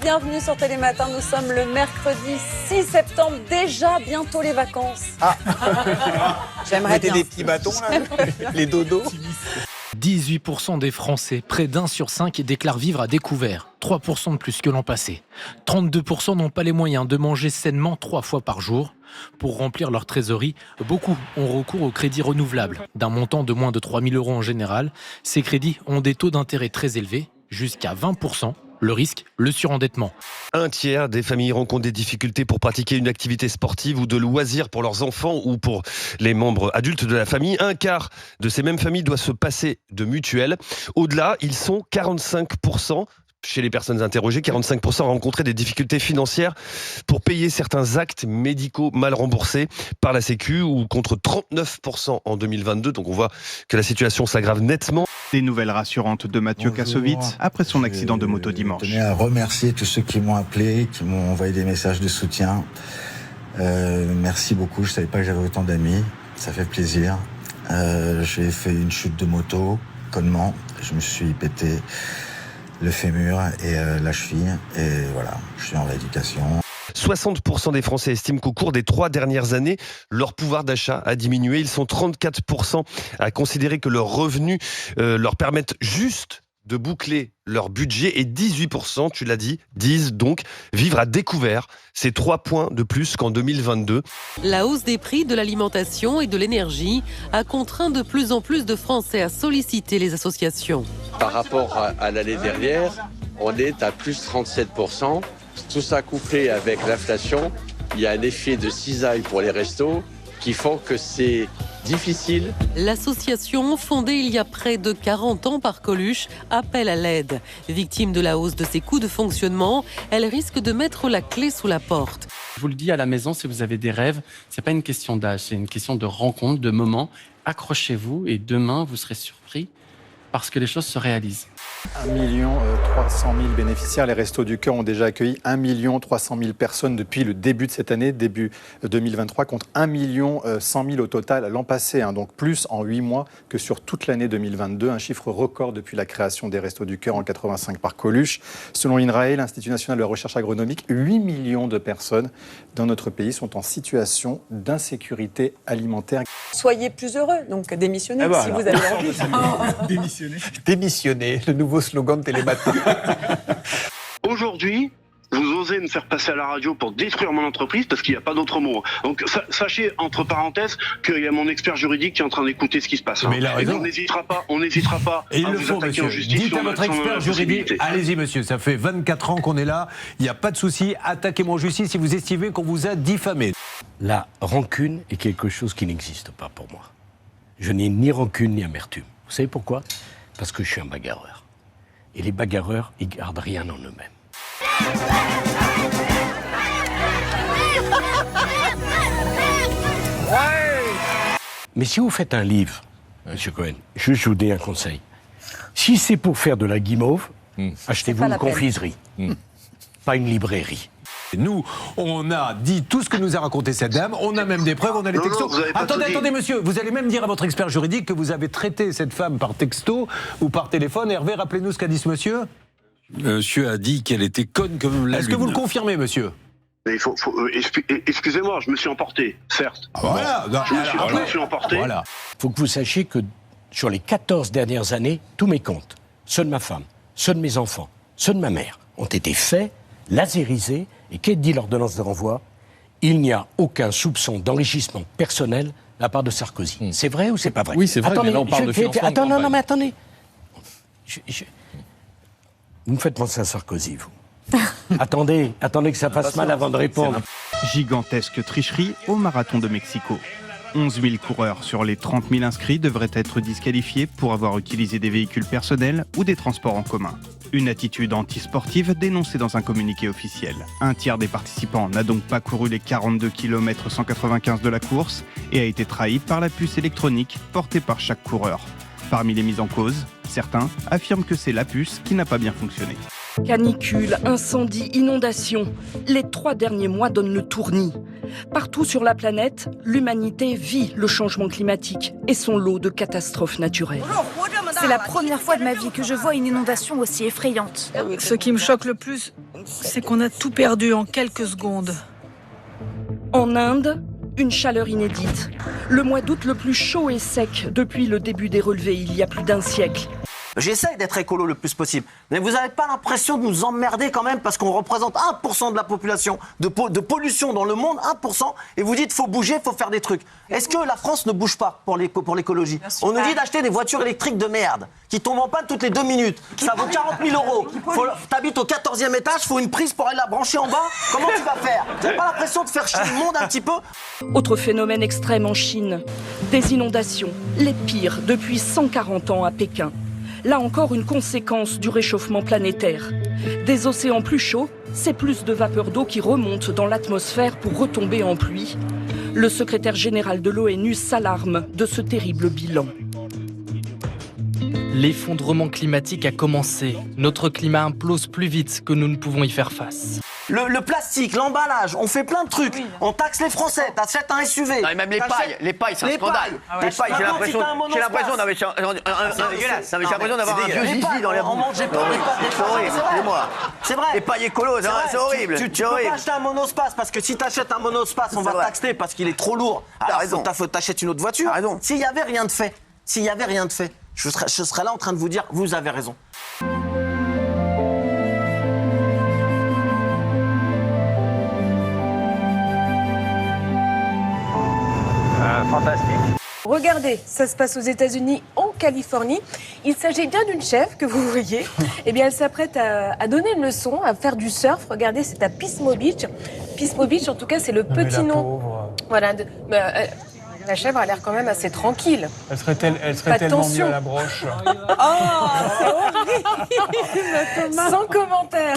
Bienvenue sur Télématin, nous sommes le mercredi 6 septembre, déjà bientôt les vacances. Ah. J'aimerais bien. Des petits bâtons là, les dodos. 18% des Français, près d'1 sur 5, déclarent vivre à découvert, 3% de plus que l'an passé. 32% n'ont pas les moyens de manger sainement 3 fois par jour. Pour remplir leur trésorerie, beaucoup ont recours aux crédits renouvelables, d'un montant de moins de 3 000 € en général. Ces crédits ont des taux d'intérêt très élevés, jusqu'à 20%. Le risque, le surendettement. Un tiers des familles rencontrent des difficultés pour pratiquer une activité sportive ou de loisirs pour leurs enfants ou pour les membres adultes de la famille. Un quart de ces mêmes familles doit se passer de mutuelle. Au-delà, ils sont 45%. Chez les personnes interrogées, 45% ont rencontré des difficultés financières pour payer certains actes médicaux mal remboursés par la Sécu, ou contre 39% en 2022. Donc on voit que la situation s'aggrave nettement. Des nouvelles rassurantes de Mathieu Kassovitz après son accident de moto dimanche. Je tenais à remercier tous ceux qui m'ont appelé, qui m'ont envoyé des messages de soutien. Merci beaucoup, je ne savais pas que j'avais autant d'amis, ça fait plaisir. J'ai fait une chute de moto, connement, je me suis pété le fémur et la cheville, et voilà, je suis en rééducation. 60% des Français estiment qu'au cours des 3 dernières années, leur pouvoir d'achat a diminué. Ils sont 34% à considérer que leurs revenus leur permettent juste de boucler leur budget, et 18%, tu l'as dit, disent donc vivre à découvert. C'est 3 points de plus qu'en 2022. La hausse des prix de l'alimentation et de l'énergie a contraint de plus en plus de Français à solliciter les associations. Par rapport à l'année dernière, on est à plus 37%. Tout ça couplé avec l'inflation, il y a un effet de cisaille pour les restos qui font que c'est difficile. L'association, fondée il y a près de 40 ans par Coluche, appelle à l'aide. Victime de la hausse de ses coûts de fonctionnement, elle risque de mettre la clé sous la porte. Je vous le dis à la maison, si vous avez des rêves, c'est pas une question d'âge, c'est une question de rencontre, de moment. Accrochez-vous et demain, vous serez surpris parce que les choses se réalisent. 1 300 000 bénéficiaires. Les Restos du Cœur ont déjà accueilli 1 300 000 personnes depuis le début de cette année, début 2023, contre 1 100 000 au total l'an passé. Donc plus en 8 mois que sur toute l'année 2022. Un chiffre record depuis la création des Restos du Cœur en 85 par Coluche. Selon l'INRAE, l'Institut national de recherche agronomique, 8 millions de personnes dans notre pays sont en situation d'insécurité alimentaire. Soyez plus heureux, donc démissionnez si vous avez envie. Démissionner, le nouveau slogan de Télématin. Aujourd'hui, vous osez me faire passer à la radio pour détruire mon entreprise parce qu'il n'y a pas d'autre mot. Donc sachez, entre parenthèses, qu'il y a mon expert juridique qui est en train d'écouter ce qui se passe. Mais il a raison. On n'hésitera pas et à vous attaquer en justice. Dites à votre expert juridique, allez-y monsieur, ça fait 24 ans qu'on est là, il n'y a pas de souci, attaquez-moi en justice si vous estimez qu'on vous a diffamé. La rancune est quelque chose qui n'existe pas pour moi. Je n'ai ni rancune ni amertume. Vous savez pourquoi ? Parce que je suis un bagarreur. Et les bagarreurs, ils gardent rien en eux-mêmes. Mais si vous faites un livre, M. Cohen, je vous dis un conseil. Si c'est pour faire de la guimauve, achetez-vous une confiserie, pas une librairie. Nous, on a dit tout ce que nous a raconté cette dame, on a même des preuves, on a les textos. Attendez, monsieur, vous allez même dire à votre expert juridique que vous avez traité cette femme par texto ou par téléphone. Hervé, rappelez-nous ce qu'a dit ce monsieur. Monsieur a dit qu'elle était conne comme la lune. Est-ce que vous le confirmez, monsieur ? Mais excusez-moi, je me suis emporté, certes. Voilà. Je me suis emporté. Voilà. Il faut que vous sachiez que sur les 14 dernières années, tous mes comptes, ceux de ma femme, ceux de mes enfants, ceux de ma mère, ont été faits, lasérisés. Et qu'est dit l'ordonnance de renvoi ? Il n'y a aucun soupçon d'enrichissement personnel de la part de Sarkozy. C'est vrai ou c'est pas vrai ? Oui, c'est vrai, mais là on parle de financement de campagne. Non, mais attendez. Vous me faites penser à Sarkozy, vous. attendez que ça fasse mal avant de répondre. Gigantesque tricherie au marathon de Mexico. 11 000 coureurs sur les 30 000 inscrits devraient être disqualifiés pour avoir utilisé des véhicules personnels ou des transports en commun. Une attitude antisportive dénoncée dans un communiqué officiel. Un tiers des participants n'a donc pas couru les 42 km 195 de la course et a été trahi par la puce électronique portée par chaque coureur. Parmi les mises en cause, certains affirment que c'est la puce qui n'a pas bien fonctionné. Canicule, incendie, inondations. Les 3 derniers mois donnent le tournis. Partout sur la planète, l'humanité vit le changement climatique et son lot de catastrophes naturelles. C'est la première fois de ma vie que je vois une inondation aussi effrayante. Ce qui me choque le plus, c'est qu'on a tout perdu en quelques secondes. En Inde, une chaleur inédite. Le mois d'août le plus chaud et sec depuis le début des relevés il y a plus d'un siècle. J'essaye d'être écolo le plus possible. Mais vous n'avez pas l'impression de nous emmerder quand même parce qu'on représente 1% de la population de pollution dans le monde, 1%, et vous dites faut bouger, faut faire des trucs. Est-ce que la France ne bouge pas pour l'écologie? On nous dit d'acheter des voitures électriques de merde qui tombent en panne toutes les 2 minutes. Ça vaut 40 000 euros. T'habites au 14e étage, faut une prise pour aller la brancher en bas. Comment tu vas faire? Vous n'avez pas l'impression de faire chier le monde un petit peu? Autre phénomène extrême en Chine, des inondations, les pires depuis 140 ans à Pékin. Là encore, une conséquence du réchauffement planétaire. Des océans plus chauds, c'est plus de vapeur d'eau qui remonte dans l'atmosphère pour retomber en pluie. Le secrétaire général de l'ONU s'alarme de ce terrible bilan. L'effondrement climatique a commencé. Notre climat implose plus vite que nous ne pouvons y faire face. Le plastique, l'emballage, on fait plein de trucs. Oui. On taxe les Français, t'achètes un SUV. Non, et même les pailles, c'est un scandale. Les pailles, j'ai l'impression d'avoir un vieux zizi dans les roues. C'est horrible, excusez-moi. C'est vrai. Les pailles écolo, c'est horrible. Tu peux pas acheter un monospace parce que si t'achètes un monospace, on va taxer parce qu'il est trop lourd. Alors faut t'achètes une autre voiture. S'il y avait rien de fait, je serais là en train de vous dire, vous avez raison. Fantastique. Regardez, ça se passe aux États-Unis, en Californie. Il s'agit bien d'une chef que vous voyez. Eh bien, elle s'apprête à donner une leçon, à faire du surf. Regardez, c'est à Pismo Beach. Pismo Beach, en tout cas, c'est le petit nom. Voilà. La chèvre a l'air quand même assez tranquille. Elle serait tellement mieux à la broche. Oh, c'est horrible. Sans commentaire.